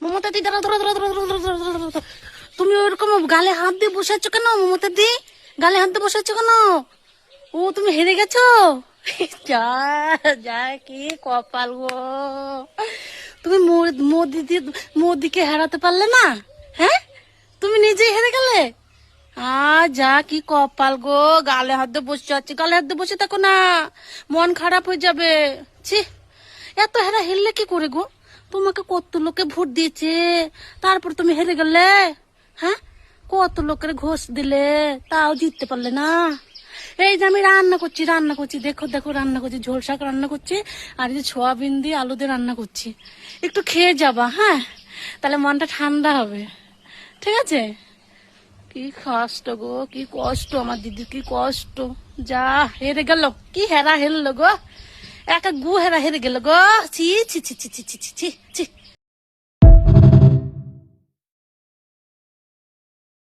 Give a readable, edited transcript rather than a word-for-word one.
মমতা দি দাঁড়াও, ধরো ধরো ধরো ধরো ধরো ধরো ধরো ধরো। তুমি ওরকম গালে হাত দিয়ে বসে আছো কেন মমতা দি? গালে হাত দিয়ে বসে আছো কেন? ও তুমি হেরে গেছো? যা যা, কি কপাল গো। তুমি মোদিকে হারাতে পারলে না? হ্যাঁ, তুমি নিজেই হেরে গেলে। যা, কি কপাল গো। গালে হাত দিয়ে বসে আছে, গালে হাত দিয়ে বসে থাকো না, মন খারাপ হয়ে যাবে। ছি, এত হেরা হেললে কি করে গো? তোমাকে কত লোকে ভোট দিয়েছে, তারপর তুমি হেরে গেলে? হ্যাঁ, কত লোকের ঘোষ দিলে, তাও জিততে পারলে না। এই যে আমি রান্না করছি, দেখো দেখো রান্না করছি, ঝোল শাক রান্না করছি, আর এই যে সোয়াবিন দিয়ে আলু দিয়ে রান্না করছি। একটু খেয়ে যাবা, হ্যাঁ, তাহলে মনটা ঠান্ডা হবে, ঠিক আছে? কি কষ্ট গো, কি কষ্ট আমার দিদির, কি কষ্ট। যা, হেরে গেল, কি হেরা হেরলো গো, একা গু হেরা হেরে গেল গো। ছি ছি ছি ছি ছি ছি ছি ছি।